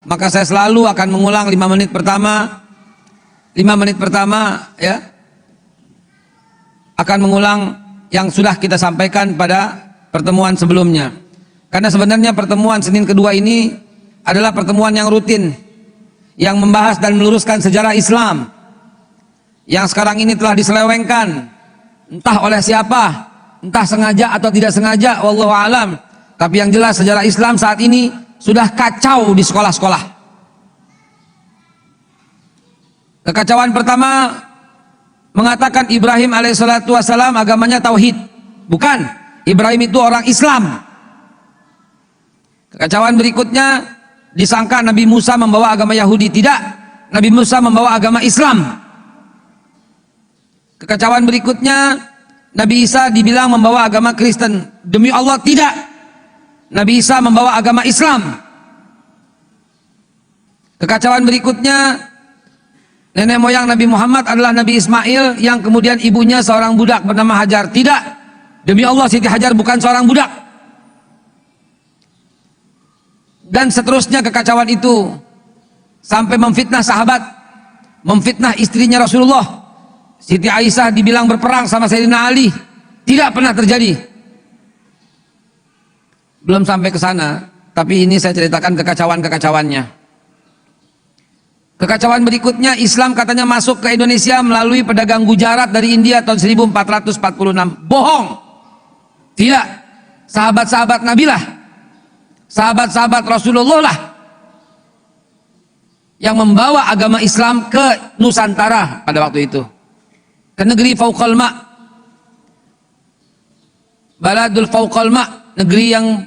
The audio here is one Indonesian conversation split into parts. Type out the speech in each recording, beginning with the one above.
Maka saya selalu akan mengulang 5 menit pertama ya, akan mengulang yang sudah kita sampaikan pada pertemuan sebelumnya. Karena sebenarnya pertemuan Senin kedua ini adalah pertemuan yang rutin, yang membahas dan meluruskan sejarah Islam yang sekarang ini telah diselewengkan, entah oleh siapa, entah sengaja atau tidak sengaja, wallahu alam. Tapi yang jelas sejarah Islam saat ini sudah kacau di sekolah-sekolah. Kekacauan pertama mengatakan Ibrahim alaihissalatu wassalam agamanya tauhid. Bukan, Ibrahim itu orang Islam. Kekacauan berikutnya disangka Nabi Musa membawa agama Yahudi. Tidak, Nabi Musa membawa agama Islam. Kekacauan berikutnya Nabi Isa dibilang membawa agama Kristen. Demi Allah tidak, Nabi Isa membawa agama Islam. Kekacauan berikutnya nenek moyang Nabi Muhammad adalah Nabi Ismail yang kemudian ibunya seorang budak bernama Hajar. Tidak, demi Allah Siti Hajar bukan seorang budak. Dan seterusnya kekacauan itu sampai memfitnah sahabat, memfitnah istrinya Rasulullah. Siti Aisyah dibilang berperang sama Sayyidina Ali. Tidak pernah terjadi. Belum sampai ke sana, tapi ini saya ceritakan kekacauan-kekacauannya. Kekacauan berikutnya, Islam katanya masuk ke Indonesia melalui pedagang Gujarat dari India tahun 1446. Bohong. Tidak. Sahabat-sahabat Nabi lah, sahabat-sahabat Rasulullah lah yang membawa agama Islam ke Nusantara pada waktu itu, ke negeri fauqal ma', baladul fauqal ma', negeri yang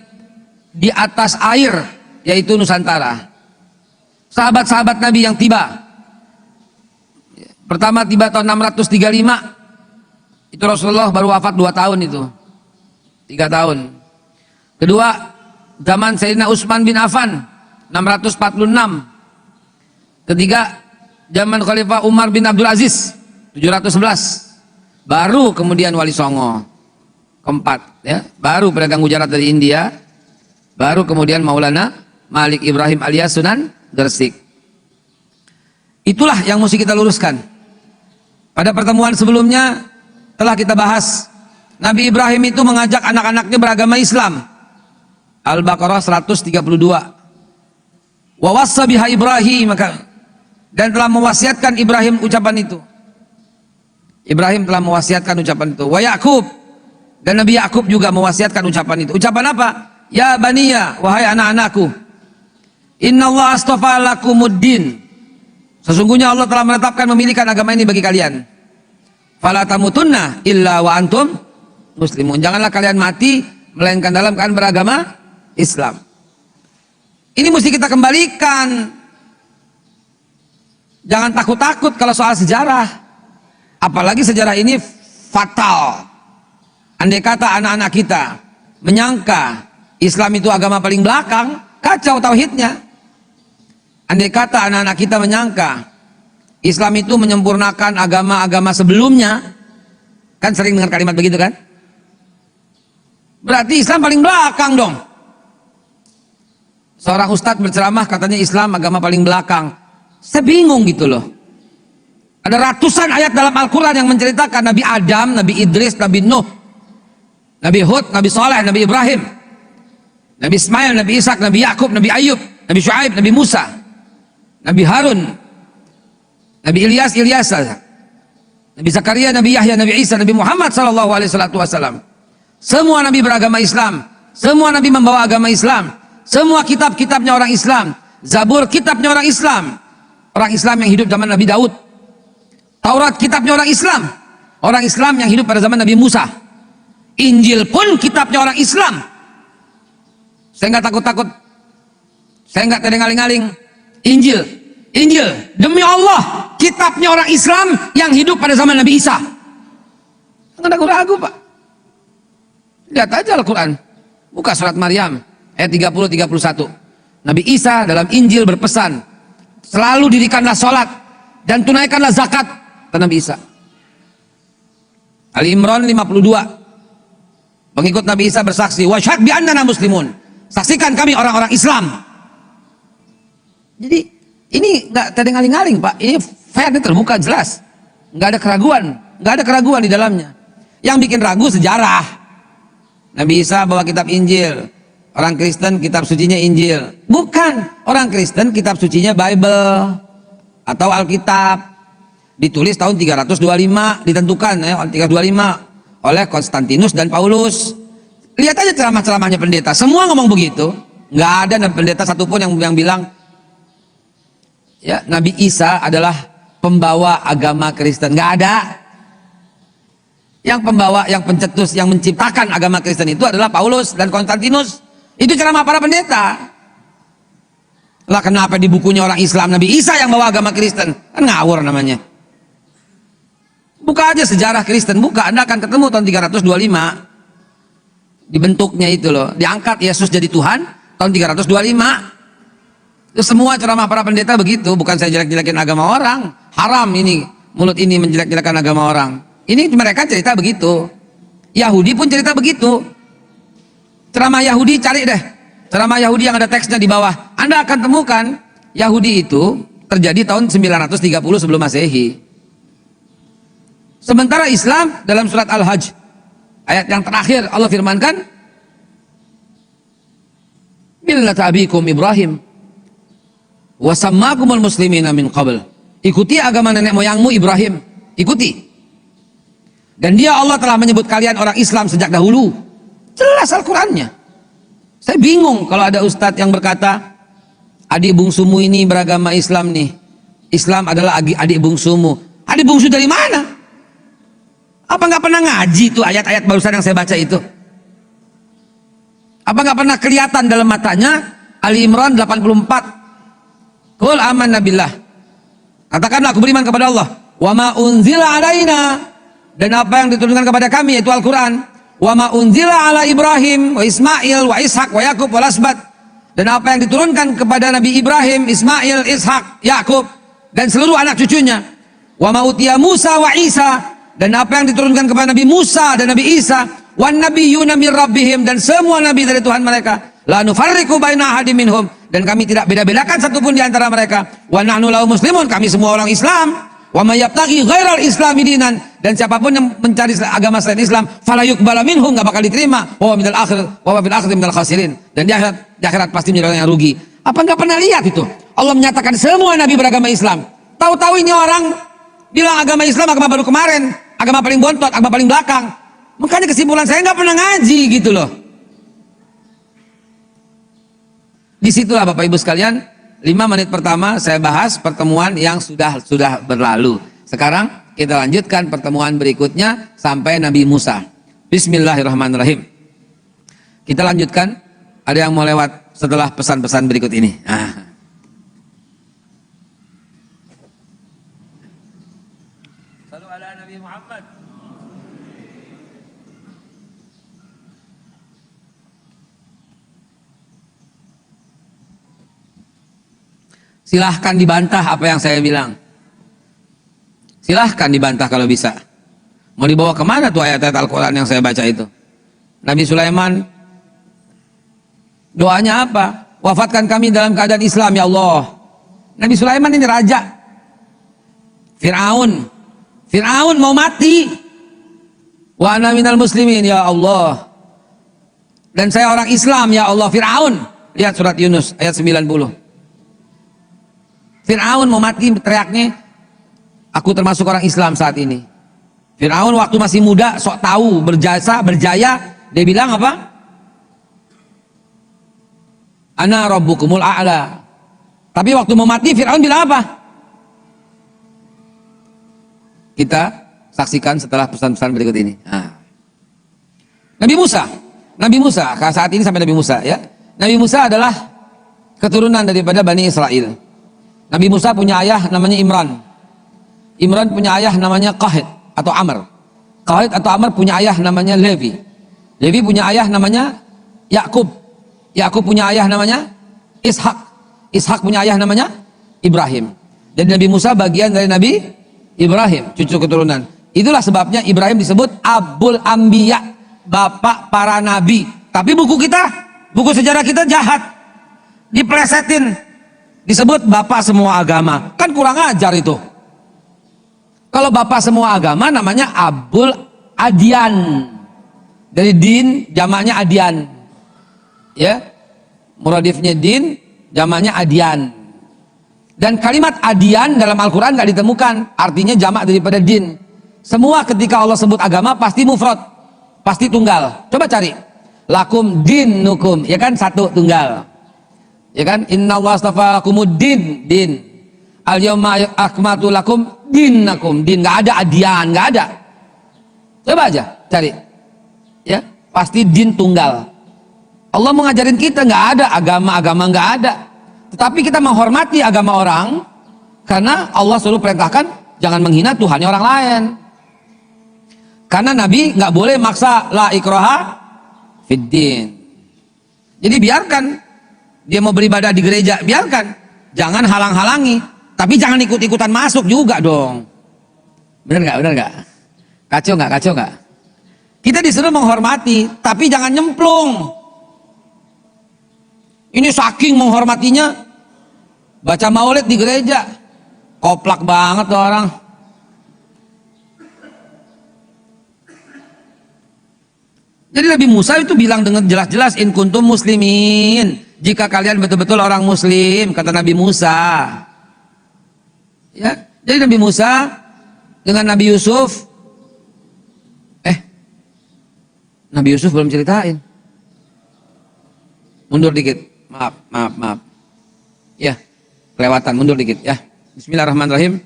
di atas air, yaitu Nusantara. Sahabat-sahabat Nabi yang tiba, pertama tiba tahun 635, itu Rasulullah baru wafat 2 tahun itu, 3 tahun. Kedua, zaman Sayyidina Utsman bin Affan 646. Ketiga, zaman Khalifah Umar bin Abdul Aziz 711. Baru kemudian Wali Songo. Keempat, ya, baru pedagang Gujarat dari India. Baru kemudian Maulana Malik Ibrahim alias Sunan Gresik. Itulah yang mesti kita luruskan. Pada pertemuan sebelumnya telah kita bahas Nabi Ibrahim itu mengajak anak-anaknya beragama Islam. Al-Baqarah 132. Wa wassa biha Ibrahim, dan telah mewasiatkan Ibrahim ucapan itu. Ibrahim telah mewasiatkan ucapan itu. Wa Ya'qub, dan Nabi Ya'qub juga mewasiatkan ucapan itu. Ucapan apa? Ya baniya, wahai anak-anakku, innallaha astafa lakumuddin, sesungguhnya Allah telah menetapkan memilihkan agama ini bagi kalian. Fala tamutunna illa wa antum muslimun, janganlah kalian mati melainkan dalam keadaan beragama Islam. Ini mesti kita kembalikan. Jangan takut-takut kalau soal sejarah, apalagi sejarah ini fatal. Andai kata anak-anak kita menyangka Islam itu agama paling belakang, kacau tauhidnya. Andai kata anak-anak kita menyangka Islam itu menyempurnakan agama-agama sebelumnya, kan sering dengar kalimat begitu kan? Berarti Islam paling belakang dong. Seorang ustadz berceramah katanya Islam agama paling belakang. Saya bingung gitu loh. Ada ratusan ayat dalam Al-Quran yang menceritakan Nabi Adam, Nabi Idris, Nabi Nuh, Nabi Hud, Nabi Saleh, Nabi Ibrahim, Nabi Ismail, Nabi Ishak, Nabi Yakub, Nabi Ayub, Nabi Shu'aib, Nabi Musa, Nabi Harun, Nabi Ilyas, Nabi Zakaria, Nabi Yahya, Nabi Isa, Nabi Muhammad SAW. Semua Nabi beragama Islam. Semua Nabi membawa agama Islam. Semua kitab-kitabnya orang Islam. Zabur kitabnya orang Islam. Orang Islam yang hidup zaman Nabi Daud. Taurat kitabnya orang Islam. Orang Islam yang hidup pada zaman Nabi Musa. Injil pun kitabnya orang Islam. Saya nggak takut-takut. Saya nggak tedeng-aling-aling. Injil, demi Allah, kitabnya orang Islam yang hidup pada zaman Nabi Isa. Nggak ragu-ragu, Pak. Lihat aja Al-Quran. Buka surat Maryam ayat 30-31. Nabi Isa dalam Injil berpesan, selalu dirikanlah sholat dan tunaikanlah zakat, kata Nabi Isa. Ali Imran 52. Pengikut Nabi Isa bersaksi, wasyhad bi annana muslimun. Saksikan kami orang-orang Islam. Jadi ini nggak ada ngaling-ngaling Pak, ini fair, ini terbuka jelas, nggak ada keraguan di dalamnya. Yang bikin ragu sejarah. Nabi Isa bawa kitab Injil, orang Kristen kitab sucinya Injil. Bukan, orang Kristen kitab sucinya Bible atau Alkitab, ditulis tahun 325, ditentukan ya 325 oleh Konstantinus dan Paulus. Lihat aja ceramah-ceramahnya pendeta, semua ngomong begitu. Nggak ada pendeta satupun yang bilang ya Nabi Isa adalah pembawa agama Kristen. Nggak ada. Yang pembawa, yang pencetus, yang menciptakan agama Kristen itu adalah Paulus dan Konstantinus. Itu ceramah para pendeta. Lah kenapa di bukunya orang Islam Nabi Isa yang bawa agama Kristen? Kan ngawur namanya. Buka aja sejarah Kristen, buka, Anda akan ketemu tahun 325 dibentuknya itu loh, diangkat Yesus jadi Tuhan tahun 325. Itu semua ceramah para pendeta begitu. Bukan saya jelek-jelekin agama orang, haram ini mulut ini menjelek-jelekan agama orang. Ini mereka cerita begitu. Yahudi pun cerita begitu. Ceramah Yahudi, cari deh ceramah Yahudi yang ada teksnya di bawah, Anda akan temukan Yahudi itu terjadi tahun 930 sebelum Masehi. Sementara Islam dalam surat Al-Hajj ayat yang terakhir Allah firmankan, millata abikum Ibrahim wa sammakumul muslimina min qabl. Ikuti agama nenek moyangmu Ibrahim, ikuti. Dan dia Allah telah menyebut kalian orang Islam sejak dahulu. Jelas Al-Qur'annya. Saya bingung kalau ada ustadz yang berkata adik bungsumu ini beragama Islam nih, Islam adalah adik bungsumu. Adik bungsu dari mana? Apa nggak pernah ngaji tuh ayat-ayat barusan yang saya baca itu? Apa nggak pernah kelihatan dalam matanya Ali Imran 84? Qul amanna billah. Katakanlah aku beriman kepada Allah. Wa ma unzila alaina, dan apa yang diturunkan kepada kami yaitu Al-Quran. Wa ma unzila ala Ibrahim wa Ismail wa Ishak wa Yakub wa Lasbat, dan apa yang diturunkan kepada Nabi Ibrahim, Ismail, Ishak, Yakub dan seluruh anak cucunya. Wa ma utiya Musa wa Isa, dan apa yang diturunkan kepada Nabi Musa dan Nabi Isa, wan nabiyyuna min rabbihim, dan semua nabi dari Tuhan mereka. La nufarriqu baina ahadin minhum, dan kami tidak beda-bedakan satupun di antara mereka. Wa nahnu lahu muslimun, kami semua orang Islam. Wa may yabtaghi ghairal islami dinan, dan siapapun yang mencari agama selain Islam fala yuqbala minhu, enggak bakal diterima. Wa minal akhir wa fil akhir minal khasirin, dan di akhirat pasti menjadi orang yang rugi. Apa enggak pernah lihat itu? Allah menyatakan semua nabi beragama Islam. Tahu-tahu ini orang bilang agama Islam agama baru kemarin, agama paling bontot, agama paling belakang. Makanya kesimpulan saya nggak pernah ngaji gitu loh. Disitulah Bapak Ibu sekalian, 5 menit pertama saya bahas pertemuan yang sudah berlalu. Sekarang kita lanjutkan pertemuan berikutnya sampai Nabi Musa. Bismillahirrahmanirrahim. Kita lanjutkan. Ada yang mau lewat setelah pesan-pesan berikut ini? Salu ala Nabi Muhammad. Silahkan dibantah apa yang saya bilang. Silahkan dibantah kalau bisa. Mau dibawa kemana tuh ayat-ayat Al-Quran yang saya baca itu? Nabi Sulaiman doanya apa? Wafatkan kami dalam keadaan Islam ya Allah. Nabi Sulaiman ini raja. Fir'aun mau mati. Wa ana minal muslimin ya Allah. Dan saya orang Islam ya Allah. Fir'aun. Lihat surat Yunus ayat 90. Fir'aun mau mati, teriaknya, aku termasuk orang Islam saat ini. Fir'aun waktu masih muda, sok tahu, berjaya, dia bilang apa? Ana rabbukumul a'la. Tapi waktu mau mati, Fir'aun bilang apa? Kita saksikan setelah pesan-pesan berikut ini. Nabi Musa, saat ini sampai Nabi Musa ya. Nabi Musa adalah keturunan daripada Bani Israel. Nabi Musa punya ayah namanya Imran. Imran punya ayah namanya Qahid atau Amr. Qahid atau Amr punya ayah namanya Levi. Levi punya ayah namanya Yakub. Yakub punya ayah namanya Ishak. Ishak punya ayah namanya Ibrahim. Dan Nabi Musa bagian dari Nabi Ibrahim, cucu keturunan. Itulah sebabnya Ibrahim disebut Abul Anbiya, bapak para nabi. Tapi buku sejarah kita jahat. Diplesetin. disebut bapak semua agama. Kan kurang ajar itu. Kalau bapak semua agama namanya Abul Adyan. Dari din jamaknya adyan. Ya. Muradifnya din, jamaknya adyan. Dan kalimat adyan dalam Al-Qur'an enggak ditemukan, artinya jamak daripada din. Semua ketika Allah sebut agama pasti mufrad, pasti tunggal. Coba cari. Lakum dinukum, ya kan, satu tunggal. Ya kan? Innallaha astafa lakumuddin, din. Al yauma akmaltu lakum dinakum, din. Enggak ada adyan, enggak ada. Coba aja cari. Ya, pasti din tunggal. Allah mengajarin kita enggak ada agama-agama, enggak ada. Tetapi kita menghormati agama orang karena Allah selalu perintahkan jangan menghina Tuhannya orang lain. Karena Nabi nggak boleh maksa la ikraha fiddin. Jadi biarkan dia mau beribadah di gereja, biarkan, jangan halang-halangi, tapi jangan ikut-ikutan masuk juga dong. Bener nggak? Kacau nggak? Kita disuruh menghormati, tapi jangan nyemplung. Ini saking menghormatinya, baca maulid di gereja, koplak banget tuh orang. Jadi Nabi Musa itu bilang dengan jelas-jelas, in kuntum muslimin, jika kalian betul-betul orang muslim, kata Nabi Musa. Ya, jadi Nabi Musa dengan Nabi Yusuf, Nabi Yusuf belum ceritain. Mundur dikit, maaf. Ya, kelewatan, mundur dikit ya. Bismillahirrahmanirrahim.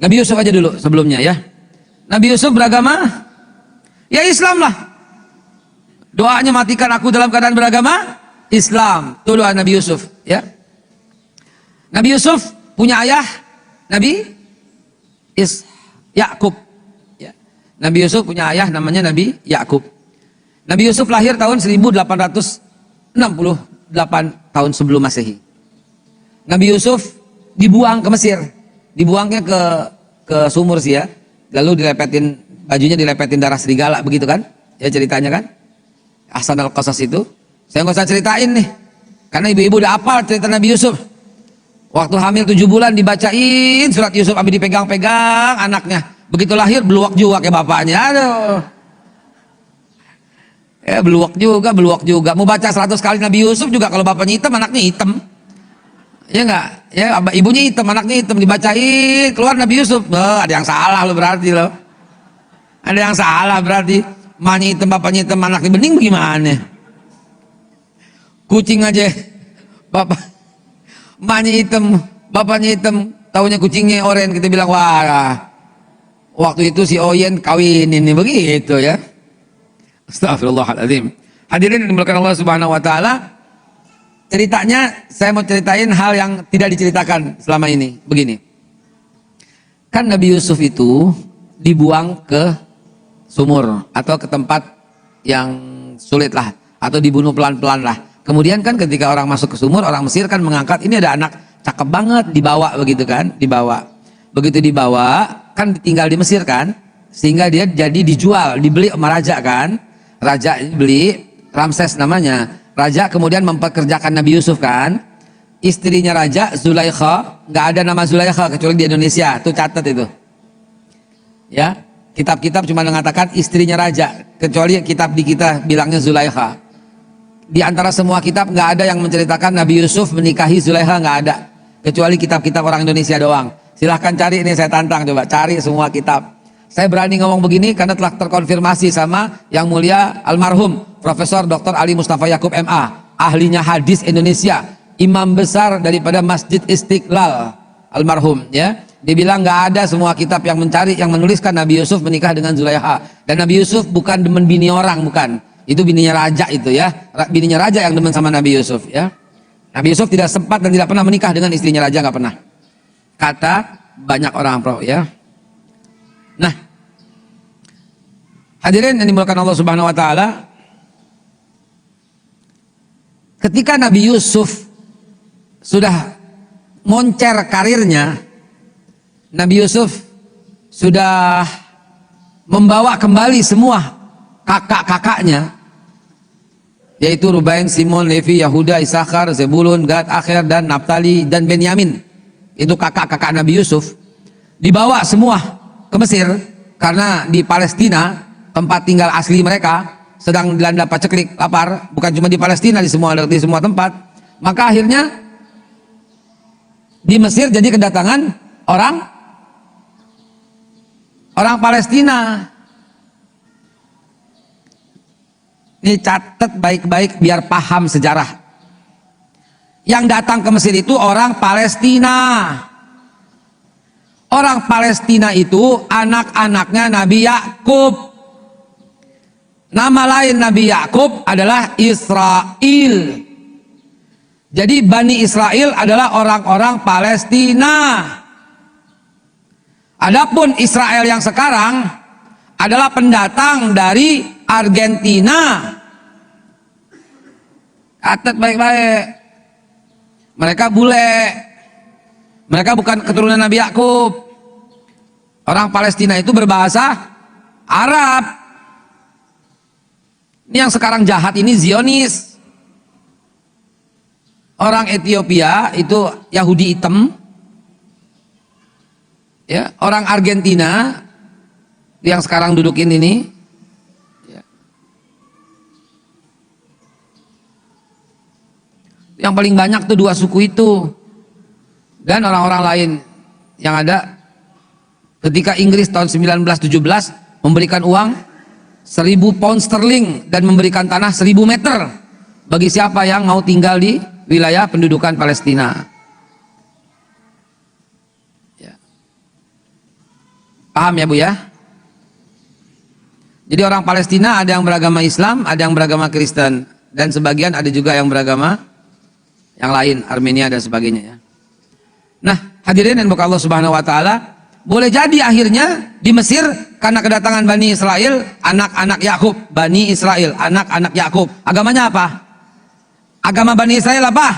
Nabi Yusuf aja dulu sebelumnya ya. Nabi Yusuf beragama, ya Islam lah. Doanya matikan aku dalam keadaan beragama Islam. Itu doa Nabi Yusuf ya. Nabi Yusuf punya ayah Nabi Yakub ya. Nabi Yusuf punya ayah namanya Nabi Yakub. Nabi Yusuf lahir tahun 1868 tahun sebelum Masehi. Nabi Yusuf dibuang ke Mesir. Dibuangnya ke sumur sih ya. Lalu dilepetin bajunya, dilepetin darah serigala begitu kan? Ya ceritanya kan? Ahsan al-Qasas itu saya nggak usah ceritain nih karena ibu-ibu udah hafal cerita Nabi Yusuf. Waktu hamil 7 bulan dibacain surat Yusuf, abis dipegang-pegang anaknya, begitu lahir beluak juga kayak bapaknya. Aduh, ya beluak juga mau baca 100 kali Nabi Yusuf juga kalau bapaknya hitam anaknya hitam, ya enggak ya, ibunya hitam anaknya hitam, dibacain keluar Nabi Yusuf. Ada yang salah lo berarti lo, ada yang salah berarti. Mamanya hitam, bapaknya hitam, anaknya bening bagaimana? Kucing aja, bapak, mamanya hitam, bapaknya hitam, taunya kucingnya oranye, kita bilang wah, waktu itu si Oyen kawin ini begitu ya. Astagfirullahaladzim. Hadirin yang dimuliakan Allah Subhanahu Wa Taala, ceritanya saya mau ceritain hal yang tidak diceritakan selama ini. Begini, kan Nabi Yusuf itu dibuang ke sumur atau ke tempat yang sulit lah, atau dibunuh pelan-pelan lah. Kemudian kan ketika orang masuk ke sumur, orang Mesir kan mengangkat, ini ada anak cakep banget, dibawa begitu kan, dibawa. Begitu dibawa kan tinggal di Mesir kan, sehingga dia jadi dijual, dibeli sama raja kan. Raja beli, Ramses namanya. Raja kemudian mempekerjakan Nabi Yusuf kan. Istrinya raja Zulaikha, nggak ada nama Zulaikha kecuali di Indonesia, tuh catat itu. Ya. Kitab-kitab cuma mengatakan istrinya raja, kecuali kitab di kita bilangnya Zulaikha. Di antara semua kitab nggak ada yang menceritakan Nabi Yusuf menikahi Zulaikha, nggak ada, kecuali kitab-kitab orang Indonesia doang. Silahkan cari, ini saya tantang, coba cari semua kitab. Saya berani ngomong begini karena telah terkonfirmasi sama yang mulia almarhum Profesor Dr. Ali Mustafa Yakub MA, ahlinya hadis Indonesia, imam besar daripada Masjid Istiqlal almarhum ya. Dia bilang nggak ada semua kitab yang mencari, yang menuliskan Nabi Yusuf menikah dengan Zulaikha. Dan Nabi Yusuf bukan demen bini orang, bukan. Itu bininya raja itu ya. Bininya raja yang demen sama Nabi Yusuf ya. Nabi Yusuf tidak sempat dan tidak pernah menikah dengan istrinya raja, nggak pernah. Kata banyak orang ya. Nah, hadirin yang dimuliakan Allah Subhanahu Wa Taala, ketika Nabi Yusuf sudah moncer karirnya, Nabi Yusuf sudah membawa kembali semua kakak-kakaknya. yaitu Rubain, Simon, Levi, Yahuda, Isakar, Zebulun, Gad, Akhir, dan Naftali, dan Benyamin. Itu kakak-kakak Nabi Yusuf. Dibawa semua ke Mesir, karena di Palestina, tempat tinggal asli mereka, sedang dilanda paceklik, lapar. Bukan cuma di Palestina, di semua tempat. Maka akhirnya di Mesir jadi kedatangan orang Palestina. Ini catat baik-baik biar paham sejarah. Yang datang ke Mesir itu orang Palestina. Orang Palestina itu anak-anaknya Nabi Yakub. Nama lain Nabi Yakub adalah Israel. Jadi Bani Israel adalah orang-orang Palestina. Adapun Israel yang sekarang adalah pendatang dari Argentina. Catat baik-baik. Mereka bule. Mereka bukan keturunan Nabi Yakub. Orang Palestina itu berbahasa Arab. Ini yang sekarang jahat ini Zionis. Orang Ethiopia itu Yahudi hitam. Ya, orang Argentina yang sekarang dudukin ini, ya. Yang paling banyak tuh dua suku itu, dan orang-orang lain yang ada ketika Inggris tahun 1917 memberikan uang 1.000 pound sterling dan memberikan tanah 1.000 meter bagi siapa yang mau tinggal di wilayah pendudukan Palestina. Ya. Paham ya Bu ya? Jadi orang Palestina ada yang beragama Islam, ada yang beragama Kristen, dan sebagian ada juga yang beragama yang lain, Armenia dan sebagainya ya. Nah, hadirin yang berkah Allah Subhanahu wa taala, boleh jadi akhirnya di Mesir karena kedatangan Bani Israel, anak-anak Yakub, Bani Israel, anak-anak Yakub. Agamanya apa? Agama Bani Israel apa?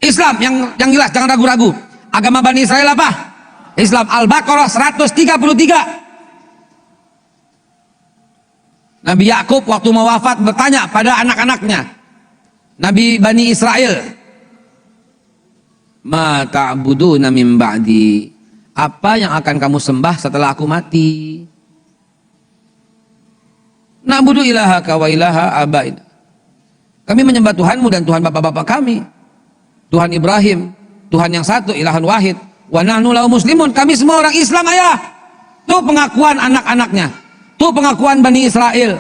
Islam, yang jelas, jangan ragu-ragu. Agama Bani Israel apa? Islam. Al-Baqarah 133. Nabi Yakub waktu mau wafat bertanya pada anak-anaknya, Nabi Bani Israel, ma ta'buduna min ba'di, apa yang akan kamu sembah setelah aku mati? Na'budu ilahaka wa ilaha abaina, kami menyembah Tuhanmu dan Tuhan bapak-bapak kami, Tuhan Ibrahim, Tuhan yang satu, ilahan wahid, wa nahnu lahu muslimun, kami semua orang Islam ayah. Itu pengakuan anak-anaknya, itu pengakuan Bani Israel.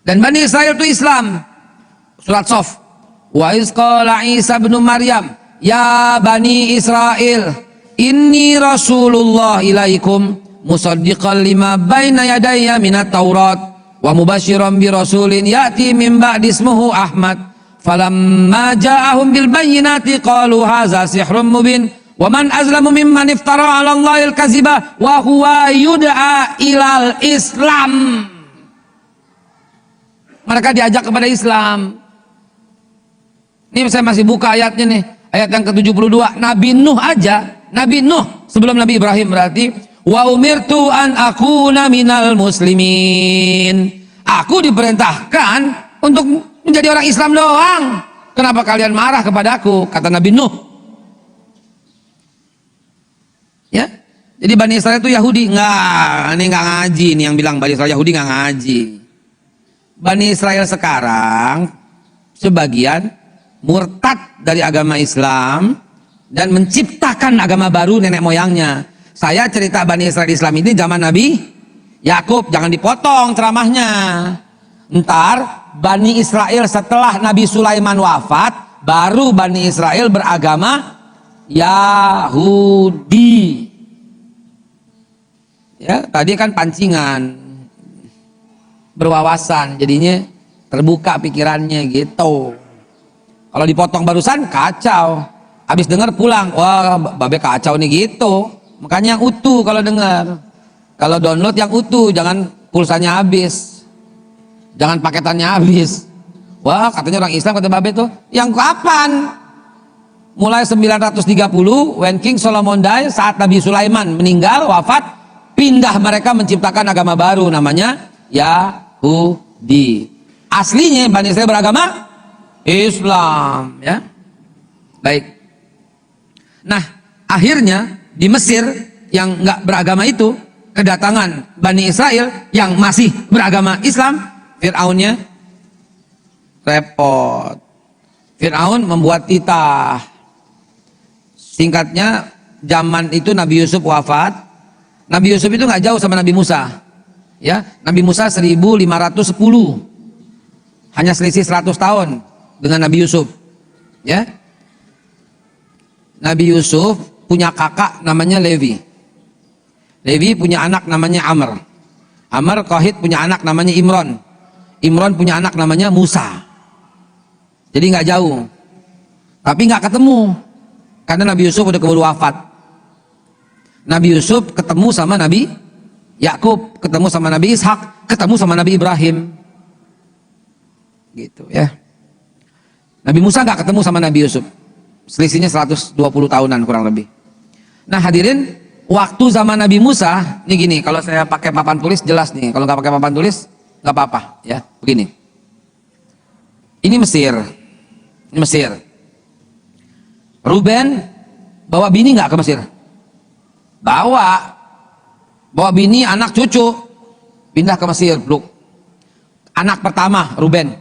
Dan Bani Israel itu Islam. Surat Sof, wa iz qala Isa bin Maryam ya Bani Israel inni rasulullah ilaikum musaddiqan lima baina yadayya minat taurat wa mubasyiran bi rasulin ya'ti min ba'di ismuhu Ahmad falamma ja'ahum bil bayyinati qalu hadza sihrun mubin wa man azlamu mimman iftara 'ala Allahil kadziba wa huwa yud'a ilal Islam. Mereka diajak kepada Islam. Ini saya masih buka ayatnya nih, ayat yang ke-72. Nabi Nuh aja, Nabi Nuh sebelum Nabi Ibrahim berarti, wa umirtu an akuna minal muslimin. Aku diperintahkan untuk menjadi orang Islam doang. Kenapa kalian marah kepadaku? Kata Nabi Nuh. Ya, jadi Bani Israel itu Yahudi. Ini nggak ngaji nih yang bilang Bani Israel Yahudi nggak ngaji. Bani Israel sekarang sebagian murtad dari agama Islam dan menciptakan agama baru nenek moyangnya. Saya cerita Bani Israel Islam ini zaman Nabi Yakub, jangan dipotong ceramahnya. Ntar Bani Israel setelah Nabi Sulaiman wafat, baru Bani Israel beragama Yahudi. Ya, tadi kan pancingan, berwawasan, jadinya terbuka pikirannya gitu. Kalau dipotong barusan kacau, habis dengar pulang, wah babe kacau nih gitu. Makanya yang utuh kalau dengar, kalau download yang utuh, jangan pulsanya habis, jangan paketannya habis. Wah katanya orang Islam kata babe tuh, yang kapan? Mulai 930 when King Solomon die, saat Nabi Sulaiman meninggal wafat, pindah mereka menciptakan agama baru namanya Yahudi. Yahudi. Aslinya Bani Israel beragama Islam, ya. Baik. Nah, akhirnya di Mesir yang nggak beragama itu kedatangan Bani Israel yang masih beragama Islam. Fir'aunnya repot. Fir'aun membuat titah. Singkatnya, zaman itu Nabi Yusuf wafat. Nabi Yusuf itu nggak jauh sama Nabi Musa, ya. Nabi Musa 1510, hanya selisih 100 tahun dengan Nabi Yusuf, ya. Nabi Yusuf punya kakak namanya Levi. Levi punya anak namanya Amr. Amr Kohit punya anak namanya Imron. Imron punya anak namanya Musa. Jadi nggak jauh, tapi nggak ketemu karena Nabi Yusuf udah keburu wafat. Nabi Yusuf ketemu sama Nabi Yakub, ketemu sama Nabi Ishak, ketemu sama Nabi Ibrahim, gitu ya. Nabi Musa nggak ketemu sama Nabi Yusuf, selisihnya 120 tahunan kurang lebih. Nah hadirin, waktu zaman Nabi Musa, ini gini, kalau saya pakai papan tulis jelas nih, kalau nggak pakai papan tulis nggak apa-apa, ya. Begini, ini Mesir, ini Mesir. Ruben bawa bini nggak ke Mesir? Bawa bini, anak, cucu, pindah ke Mesir. Bluk. Anak pertama Ruben,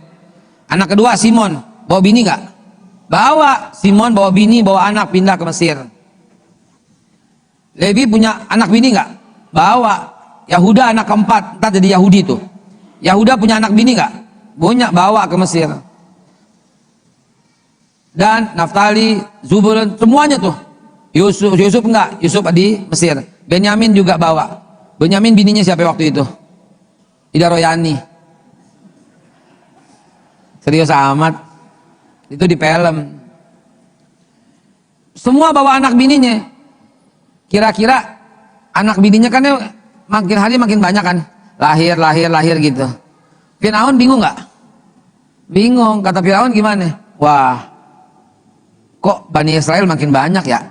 anak kedua Simon, bawa bini nggak? Bawa. Simon bawa bini, bawa anak, pindah ke Mesir. Levi punya anak bini nggak? Bawa. Yahuda anak keempat, ntar jadi Yahudi tuh. Yahuda punya anak bini nggak? Punya, bawa ke Mesir. Dan Naftali, Zubulun, semuanya tuh. Yusuf enggak, Yusuf di Mesir. Benyamin juga bawa. Benyamin bininya siapa waktu itu? Ida Royani. Serius amat. Itu di film. Semua bawa anak bininya. Kira-kira anak bininya kan makin hari makin banyak kan. Lahir gitu. Fir'aun bingung nggak? Bingung. Kata Fir'aun gimana? Wah, kok Bani Israel makin banyak ya?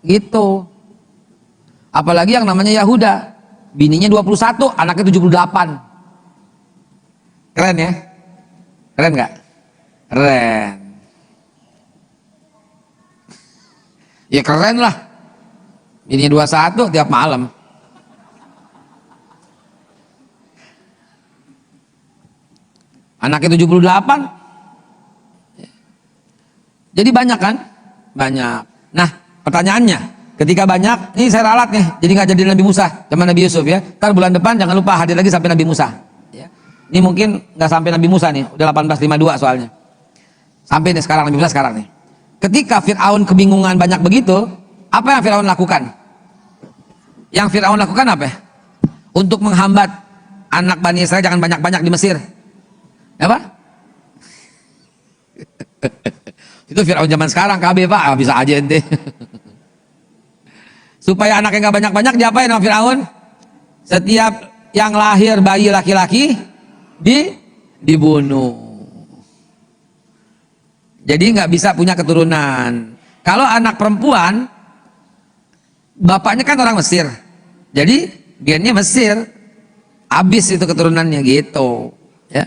Gitu. Apalagi yang namanya Yahuda, bininya 21, anaknya 78. Keren ya? Keren nggak? Keren. Ya keren lah. Bininya 21 tiap malam. Anaknya 78. Jadi banyak kan? Banyak. Nah, pertanyaannya, ketika banyak, ini saya ralat nih, jadi nggak jadi Nabi Musa, zaman Nabi Yusuf ya. Ntar bulan depan jangan lupa hadir lagi sampai Nabi Musa. Ya. Ini mungkin nggak sampai Nabi Musa nih, udah 1852 soalnya. Sampai nih sekarang, Nabi Musa sekarang nih. Ketika Fir'aun kebingungan banyak begitu, apa yang Fir'aun lakukan? Yang Fir'aun lakukan apa? Untuk menghambat anak Bani Israel jangan banyak-banyak di Mesir. Apa? Itu Fir'aun zaman sekarang, KB Pak, bisa aja ente. Supaya anaknya nggak banyak-banyak, diapain sama Fir'aun? Setiap yang lahir bayi laki-laki dibunuh. Jadi nggak bisa punya keturunan. Kalau anak perempuan, bapaknya kan orang Mesir, jadi gennya Mesir, habis itu keturunannya gitu. Ya.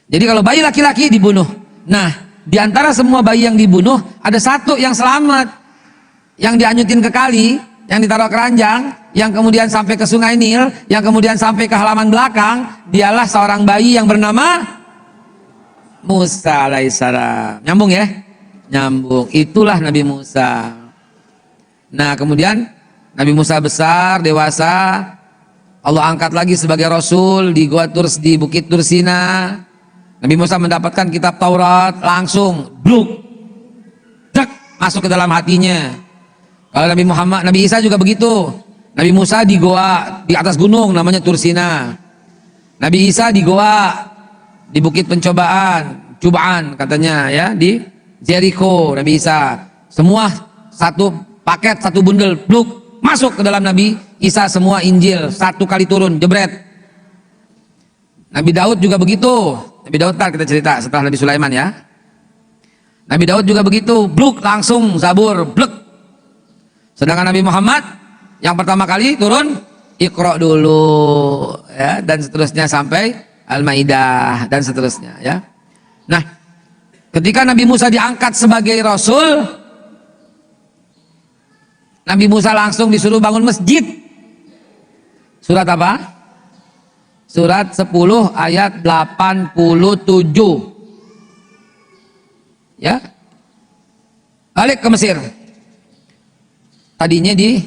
Jadi kalau bayi laki-laki dibunuh. Nah, di antara semua bayi yang dibunuh, ada satu yang selamat, yang dianyutin ke kali, yang ditaruh keranjang, yang kemudian sampai ke Sungai Nil, yang kemudian sampai ke halaman belakang. Dialah seorang bayi yang bernama Musa alaihissalam. Nyambung ya? Nyambung. Itulah Nabi Musa. Nah, kemudian Nabi Musa besar, dewasa, Allah angkat lagi sebagai Rasul di di Bukit Tursina. Nabi Musa mendapatkan kitab Taurat, langsung bluk, dek, masuk ke dalam hatinya. Kalau Nabi Isa juga begitu. Nabi Musa di goa di atas gunung namanya Tursina. Nabi Isa di goa di Bukit Pencobaan, Cubaan katanya ya, di Jericho. Nabi Isa semua satu paket, satu bundel, bluk, masuk ke dalam Nabi Isa semua Injil, satu kali turun, jebret. Nabi Daud juga begitu. Nabi Daud ntar kita cerita setelah Nabi Sulaiman ya. Nabi Daud juga begitu, bluk, langsung Zabur, bluk. Sedangkan Nabi Muhammad yang pertama kali turun Iqra dulu ya, dan seterusnya sampai Al-Maidah dan seterusnya ya. Nah, ketika Nabi Musa diangkat sebagai rasul, Nabi Musa langsung disuruh bangun masjid. Surat apa? Surat 10 ayat 87. Ya. Balik ke Mesir. Tadinya di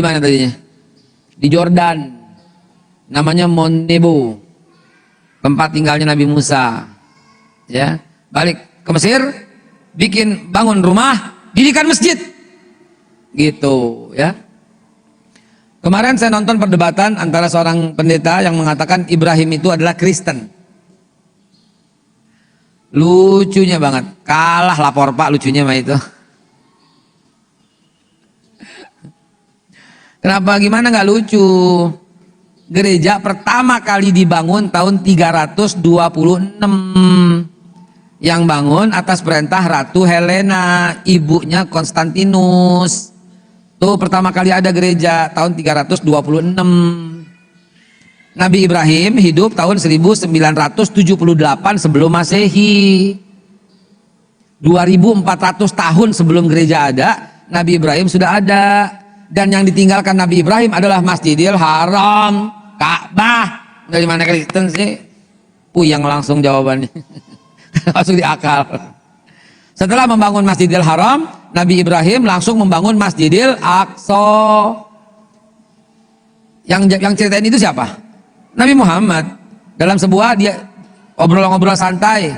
mana tadinya? Di Jordan. Namanya Mount Nebo, tempat tinggalnya Nabi Musa. Ya, balik ke Mesir, bangun rumah, dirikan masjid, gitu. Ya. Kemarin saya nonton perdebatan antara seorang pendeta yang mengatakan Ibrahim itu adalah Kristen. Lucunya banget, kalah lapor Pak lucunya mah itu. Kenapa gimana nggak lucu? Gereja pertama kali dibangun tahun 326. Yang bangun atas perintah Ratu Helena, ibunya Konstantinus. Tuh pertama kali ada gereja tahun 326. Nabi Ibrahim hidup tahun 1978 sebelum Masehi. 2400 tahun sebelum gereja ada, Nabi Ibrahim sudah ada. Dan yang ditinggalkan Nabi Ibrahim adalah Masjidil Haram, Ka'bah. Dari mana Kristen sih? Yang langsung jawabannya. Langsung di akal. Setelah membangun Masjidil Haram, Nabi Ibrahim langsung membangun Masjidil Aqsa. Yang ceritain itu siapa? Nabi Muhammad. Dalam sebuah dia obrol-obrol santai,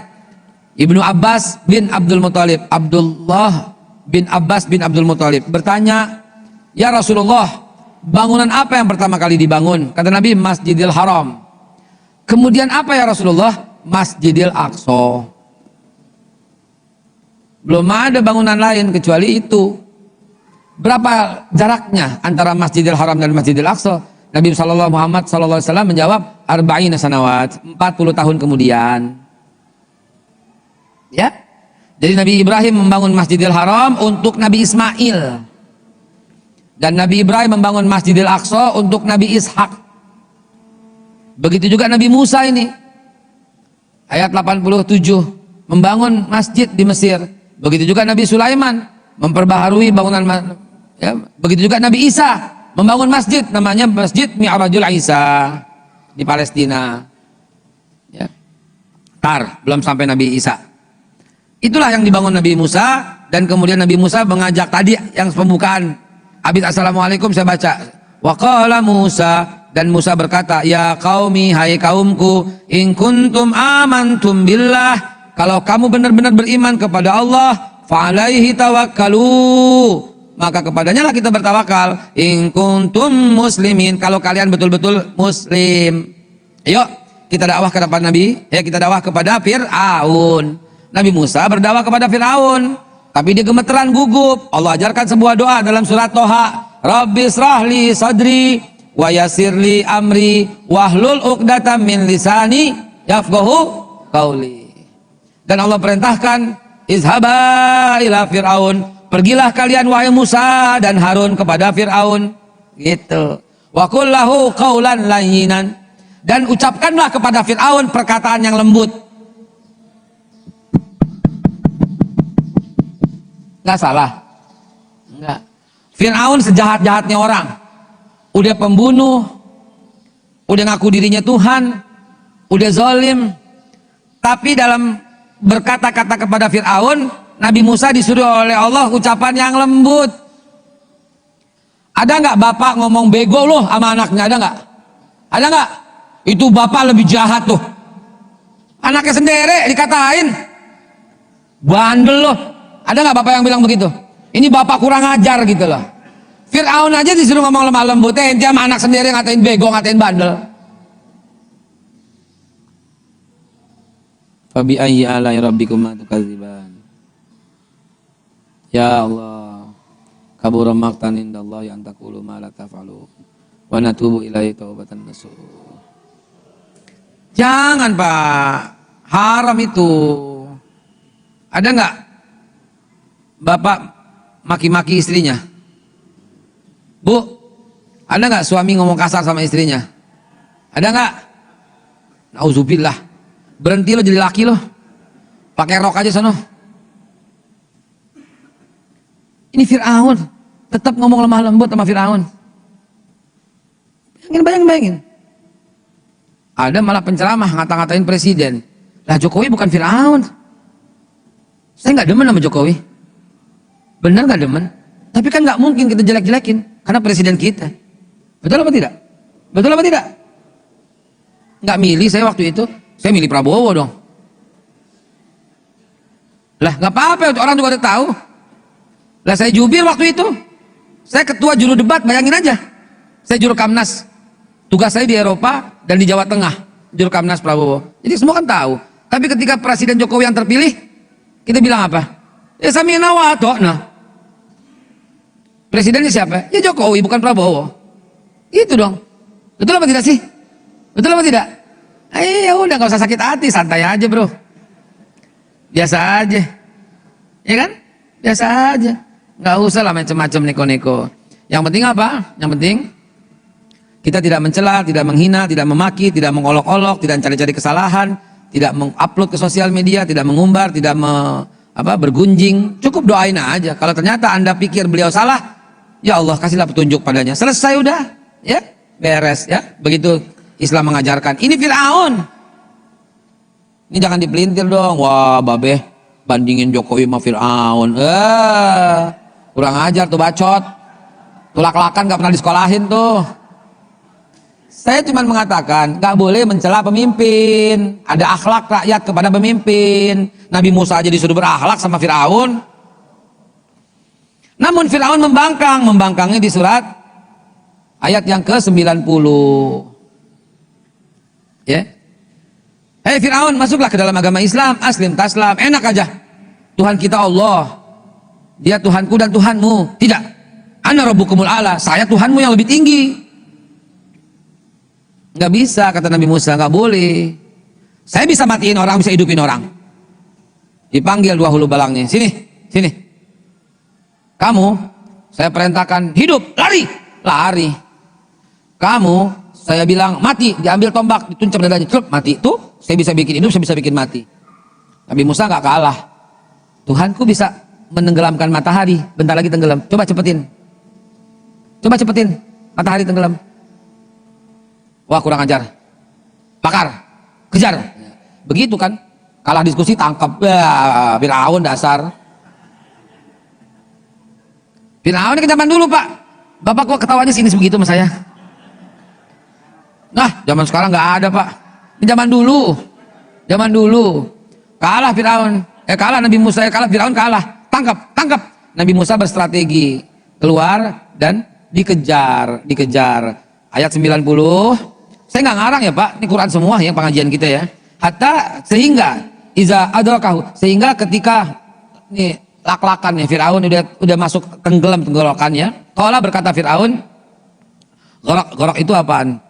Ibnu Abbas bin Abdul Muthalib, Abdullah bin Abbas bin Abdul Muthalib bertanya, "Ya Rasulullah, bangunan apa yang pertama kali dibangun?" Kata Nabi, Masjidil Haram. Kemudian apa ya Rasulullah? Masjidil Aqsa. Belum ada bangunan lain kecuali itu. Berapa jaraknya antara Masjidil Haram dan Masjidil Aqsa? Nabi Muhammad SAW menjawab, 40 sanawat, 40 tahun kemudian. Ya. Jadi Nabi Ibrahim membangun Masjidil Haram untuk Nabi Ismail. Dan Nabi Ibrahim membangun Masjidil Aqsa untuk Nabi Ishak. Begitu juga Nabi Musa ini. Ayat 87 membangun masjid di Mesir. Begitu juga Nabi Sulaiman memperbaharui bangunan. Ya. Begitu juga Nabi Isa membangun masjid, namanya Masjid Mi'rajul Isa di Palestina. Ya. Belum sampai Nabi Isa. Itulah yang dibangun Nabi Musa. Dan kemudian Nabi Musa mengajak tadi yang pembukaan. Habis assalamualaikum saya baca. Wa qala Musa, dan Musa berkata, "Ya qaumi, hai kaumku, in kuntum amantum billah, kalau kamu benar-benar beriman kepada Allah, fa alaihi tawakkalu, maka kepadanya lah kita bertawakal. In kuntum muslimin, kalau kalian betul-betul muslim." Ayo kita dakwah kepada Nabi, kita dakwah kepada Fir'aun. Nabi Musa berdakwah kepada Fir'aun, tapi dia gemeteran, gugup. Allah ajarkan sebuah doa dalam surat Toha, Rabbi srahli sadri wa yassirli amri wahlul uqdatam min lisani yafqahu qauli. Dan Allah perintahkan, izhaba ila Fir'aun, pergilah kalian wahai Musa dan Harun kepada Fir'aun, gitu. Wa qul lahu qaulan layyinan, dan ucapkanlah kepada Fir'aun perkataan yang lembut. Nggak salah? Enggak. Fir'aun sejahat-jahatnya orang. Udah pembunuh, udah ngaku dirinya Tuhan, udah zalim. Tapi dalam berkata-kata kepada Fir'aun, Nabi Musa disuruh oleh Allah ucapan yang lembut. Ada nggak bapak ngomong bego loh sama anaknya? Ada nggak? Ada nggak? Itu bapak lebih jahat tuh. Anaknya sendiri dikatain bandel loh. Ada nggak bapak yang bilang begitu? Ini bapak kurang ajar gitu loh. Fir'aun aja disuruh ngomong lemah lembut, ente sama anak sendiri ngatain bego, ngatain bandel. Fabi ayyi alai rabbikuma tukadziban. Ya Allah, kabura maqtan indallahi an taqulu ma la taf'alu wa natubu ilaihi taubatan nasuh. Jangan Pak, haram itu. Ada nggak bapak maki-maki istrinya? Bu, ada nggak suami ngomong kasar sama istrinya? Ada nggak? Nauzubillah. Berhenti lo jadi laki lo. Pakai rok aja sono. Ini Fir'aun. Tetap ngomong lemah lembut sama Fir'aun. Bayangin. Ada malah penceramah ngata-ngatain presiden. Lah Jokowi bukan Fir'aun. Saya nggak demen sama Jokowi. Benar nggak demen? Tapi kan nggak mungkin kita jelek-jelekin. Karena presiden kita. Betul apa tidak? Betul apa tidak? Nggak milih saya waktu itu. Saya milih Prabowo dong. Lah nggak apa-apa, orang juga udah tahu. Lah saya jubir waktu itu. Saya ketua juru debat, bayangin aja. Saya juru Kamnas. Tugas saya di Eropa dan di Jawa Tengah. Juru Kamnas Prabowo. Jadi semua kan tahu. Tapi ketika Presiden Jokowi yang terpilih, kita bilang apa? Ya samina wa ata'na. Presidennya siapa? Ya Jokowi, bukan Prabowo. Itu dong. Betul apa tidak sih? Betul apa tidak? Ya udah, nggak usah sakit hati, santai aja bro. Biasa aja, ya kan? Biasa aja. Nggak usah lah macam-macam neko-neko. Yang penting apa? Yang penting kita tidak mencela, tidak menghina, tidak memaki, tidak mengolok-olok, tidak cari-cari kesalahan, tidak mengupload ke sosial media, tidak mengumbar, tidak bergunjing. Cukup doain aja. Kalau ternyata Anda pikir beliau salah, ya Allah kasihlah petunjuk padanya. Selesai udah, ya beres ya. Begitu Islam mengajarkan. Ini Fir'aun. Ini jangan dipelintir dong. Wah babeh bandingin Jokowi sama Fir'aun. Kurang ajar tuh bacot. Tulak-lakan gak pernah disekolahin tuh. Saya cuma mengatakan gak boleh mencela pemimpin. Ada akhlak rakyat kepada pemimpin. Nabi Musa aja disuruh berakhlak sama Fir'aun. Namun Fir'aun membangkang. Membangkangnya di surat ayat yang ke-90. Ya. Hei Fir'aun, masuklah ke dalam agama Islam. Aslim taslam, enak aja. Tuhan kita Allah. Dia Tuhanku dan Tuhanmu. Tidak. Ana rabbukumul a'la. Saya Tuhanmu yang lebih tinggi. Nggak bisa, kata Nabi Musa, nggak boleh. Saya bisa matiin orang, bisa hidupin orang. Dipanggil dua hulu balangnya. Sini. Kamu, saya perintahkan hidup, lari. Kamu, saya bilang mati, diambil tombak, dituncap dadanya, celup, mati. Tuh, saya bisa bikin hidup, saya bisa bikin mati. Nabi Musa nggak kalah. Tuhanku bisa menenggelamkan matahari, bentar lagi tenggelam. Coba cepetin, matahari tenggelam. Wah kurang ajar, bakar, kejar. Begitu kan, kalah diskusi tangkap. Fir'aun dasar. Fir'aun ini zaman dulu pak. Bapak kok ketawanya sini begitu sama saya? Nah, zaman sekarang nggak ada pak. Ini zaman dulu. Kalah Fir'aun. Kalah Nabi Musa. Kalah Fir'aun, kalah. Tangkap. Nabi Musa berstrategi keluar dan dikejar. Ayat 90. Saya nggak ngarang ya pak. Ini Quran semua yang pengajian kita ya. Hatta sehingga iza adrakahu, sehingga ketika nih lak-lakannya Fir'aun udah masuk tenggelakannya. Qala berkata Fir'aun, gorok itu apaan?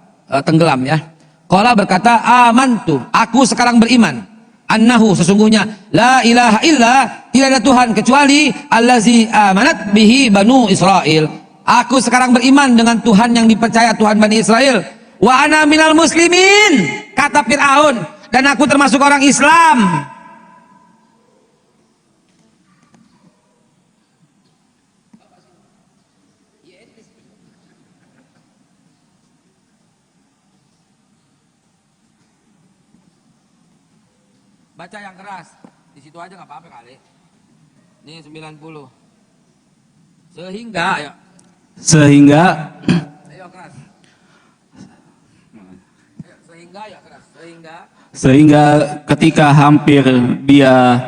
Tenggelam ya. Qala berkata amantu, aku sekarang beriman. Annahu, sesungguhnya la ilaha illa, tidak ada Tuhan kecuali allazi amanat bihi banu Israel. Aku sekarang beriman dengan Tuhan yang dipercaya Tuhan Bani Israel. Wa ana minal muslimin, kata Fir'aun, dan aku termasuk orang Islam. Baca yang keras, di situ aja nggak apa-apa kali. Ini 90. Sehingga ayo keras. Sehingga ketika hampir dia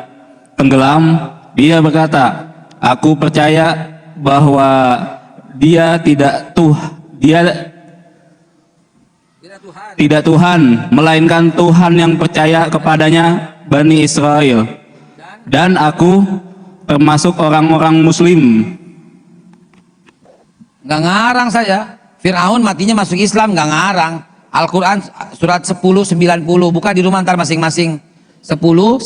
tenggelam, dia berkata, aku percaya bahwa dia tidak Tuhan, melainkan Tuhan yang percaya kepadanya Bani Israel, dan aku termasuk orang-orang Muslim. Nggak ngarang saya. Fir'aun matinya masuk Islam, nggak ngarang. Al-Quran surat 10-90, buka di rumah ntar masing-masing. 10-90,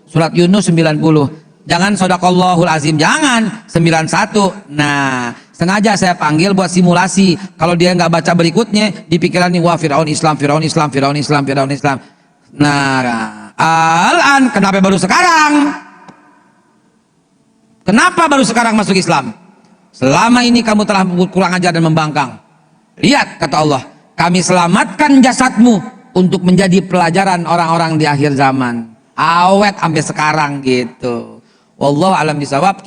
surat Yunus 90. Jangan sodaqallahul azim, jangan 91. Nah, Sengaja saya panggil buat simulasi. Kalau dia nggak baca berikutnya, di pikiran nih, wah Firaun Islam, Firaun Islam, Firaun Islam, Firaun Islam. Nah, al-an, kenapa baru sekarang? Kenapa baru sekarang masuk Islam? Selama ini kamu telah kurang ajar dan membangkang. Lihat, kata Allah, kami selamatkan jasadmu untuk menjadi pelajaran orang-orang di akhir zaman. Awet sampai sekarang gitu. Wallahu a'lam bishawab.